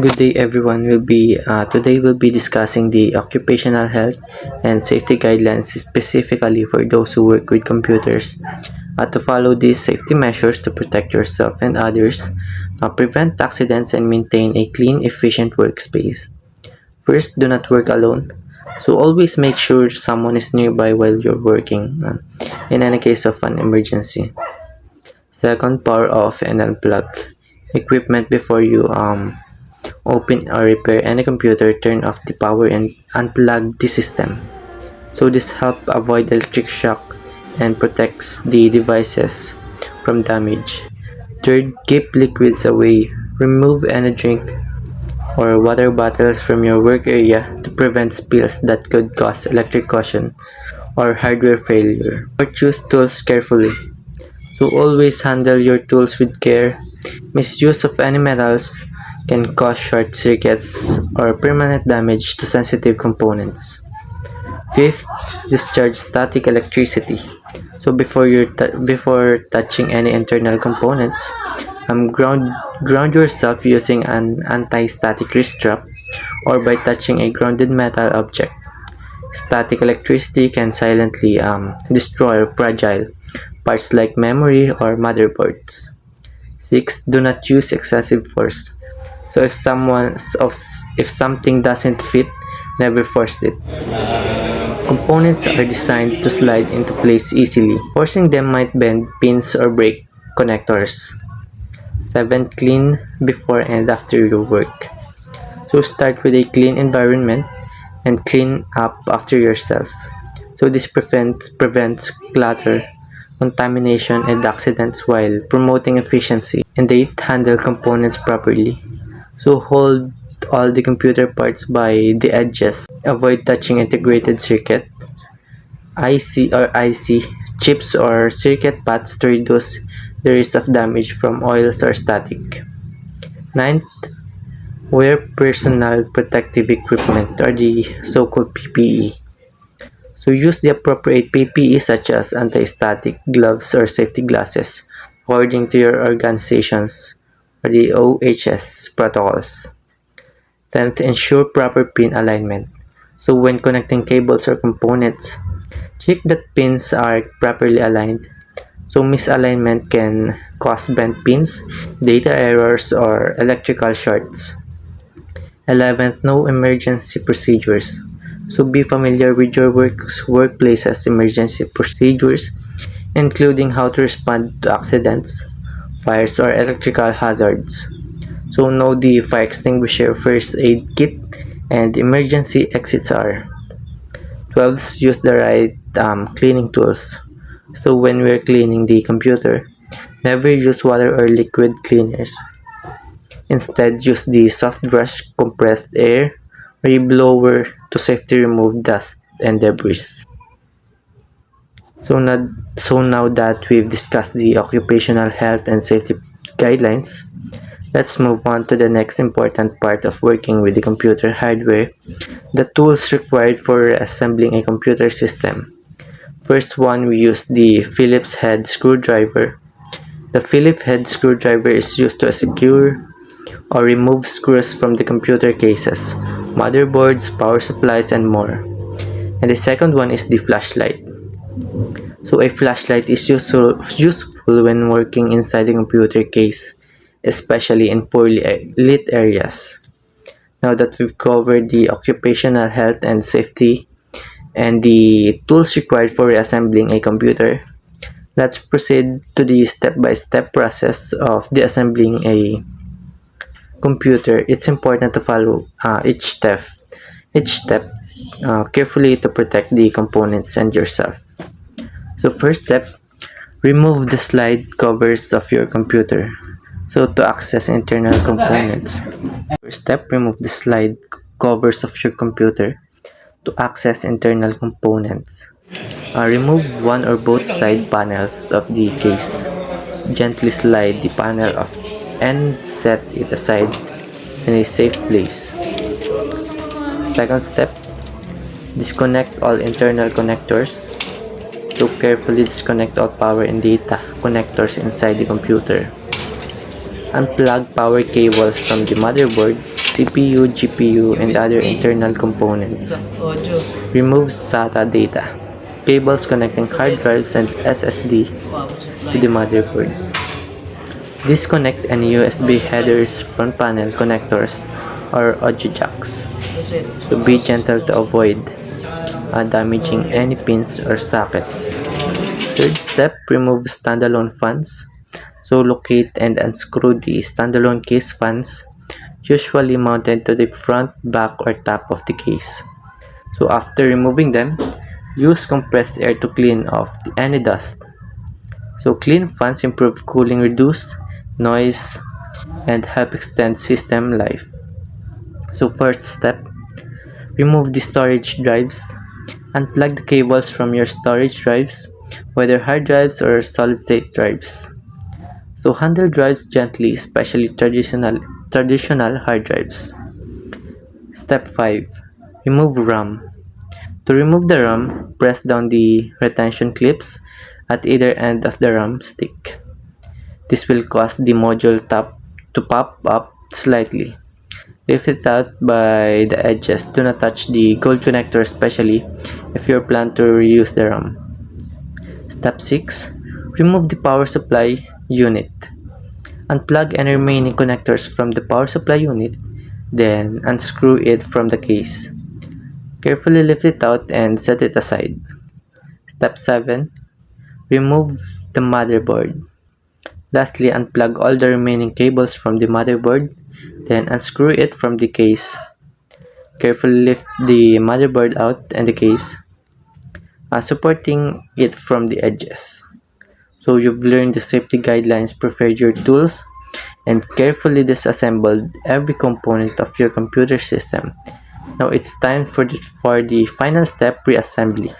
Good day everyone. Today we'll be discussing the occupational health and safety guidelines specifically for those who work with computers. To follow these safety measures to protect yourself and others, prevent accidents and maintain a clean, efficient workspace. First, do not work alone. So always make sure someone is nearby while you're working in any case of an emergency. Second, power off and unplug equipment before you open or repair any computer. Turn off the power and unplug the system. So this helps avoid electric shock and protects the devices from damage. Third, keep liquids away. Remove any drink or water bottles from your work area to prevent spills that could cause electrocution or hardware failure. Or choose tools carefully. So always handle your tools with care. Misuse of any metals can cause short circuits or permanent damage to sensitive components. Fifth, discharge static electricity. So before touching any internal components, ground yourself using an anti-static wrist strap or by touching a grounded metal object. Static electricity can silently destroy fragile parts like memory or motherboards. 6. Do not use excessive force. So if something doesn't fit, never force it. Components are designed to slide into place easily. Forcing them might bend pins or break connectors. 7. Clean before and after your work. So start with a clean environment and clean up after yourself. So this prevents clutter, contamination, and accidents while promoting efficiency. And 8. Handle components properly. So hold all the computer parts by the edges. Avoid touching integrated circuit, IC, chips or circuit paths to reduce the risk of damage from oils or static. 9th, wear personal protective equipment or the so-called PPE. So use the appropriate PPE such as anti-static gloves or safety glasses according to your organization's or the OHS protocols. 10th, ensure proper pin alignment. So when connecting cables or components, check that pins are properly aligned. So misalignment can cause bent pins, data errors, or electrical shorts. 11th, know emergency procedures. So be familiar with your workplace's emergency procedures, including how to respond to accidents, fires, or electrical hazards. So know the fire extinguisher, first aid kit, and emergency exits are. 12th, use the right cleaning tools. So when we're cleaning the computer, never use water or liquid cleaners. Instead, use the soft brush, compressed air, or a blower to safely remove dust and debris. So now that we've discussed the occupational health and safety guidelines, let's move on to the next important part of working with the computer hardware, the tools required for assembling a computer system. First one, we use the Phillips head screwdriver. The Phillips head screwdriver is used to secure or remove screws from the computer cases, motherboards, power supplies, and more. And the second one is the flashlight. So a flashlight is useful when working inside the computer case, especially in poorly lit areas. Now that we've covered the occupational health and safety and the tools required for reassembling a computer, let's proceed to the step-by-step process of deassembling a computer. It's important to follow each step carefully to protect the components and yourself. So first step, remove the slide covers of your computer. So to access internal components. First step, remove the slide covers of your computer to access internal components. Remove one or both side panels of the case. Gently slide the panel off and set it aside in a safe place. Second step, disconnect all internal connectors. So carefully disconnect all power and data connectors inside the computer. Unplug power cables from the motherboard, CPU, GPU, and other internal components. Remove SATA data, cables connecting hard drives and SSD to the motherboard. Disconnect any USB headers, front panel connectors, or audio jacks. So be gentle to avoid damaging any pins or sockets. Third step, remove standalone fans. So locate and unscrew the standalone case fans, usually mounted to the front, back, or top of the case. So after removing them, use compressed air to clean off any dust. So clean fans improve cooling, reduce noise, and help extend system life. So first step, remove the storage drives. Unplug the cables from your storage drives, whether hard drives or solid state drives. So handle drives gently, especially traditional hard drives. Step 5. Remove RAM. To remove the RAM, press down the retention clips at either end of the RAM stick. This will cause the module top to pop up slightly. Lift it out by the edges. Do not touch the gold connector, especially if you plan to reuse the RAM. Step 6. Remove the power supply unit. Unplug any remaining connectors from the power supply unit, then unscrew it from the case. Carefully lift it out and set it aside. Step 7. Remove the motherboard. Lastly, unplug all the remaining cables from the motherboard, then unscrew it from the case. Carefully lift the motherboard out and the case, supporting it from the edges. So you've learned the safety guidelines, prepared your tools, and carefully disassembled every component of your computer system. Now it's time for the final step, reassembly.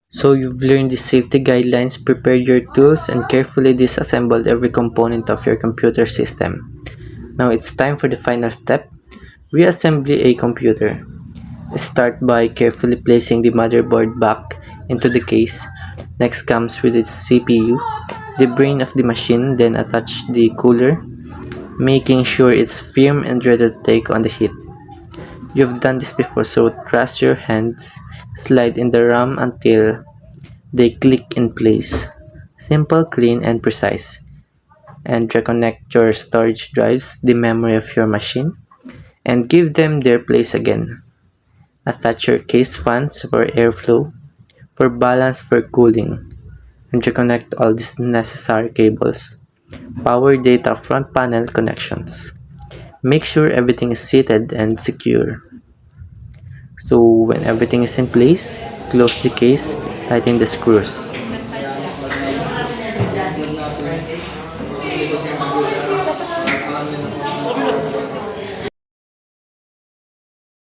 So you've learned the safety guidelines, prepared your tools, and carefully disassembled every component of your computer system. Now it's time for the final step, reassembly a computer. Start by carefully placing the motherboard back into the case. Next comes with its CPU, the brain of the machine, then attach the cooler, making sure it's firm and ready to take on the heat. You've done this before, so trust your hands, slide in the RAM until they click in place. Simple, clean, and precise. And reconnect your storage drives, the memory of your machine, and give them their place again. Attach your case fans for airflow, for balance for cooling, and reconnect all these necessary cables. Power data front panel connections. Make sure everything is seated and secure. So when everything is in place, close the case, tighten the screws.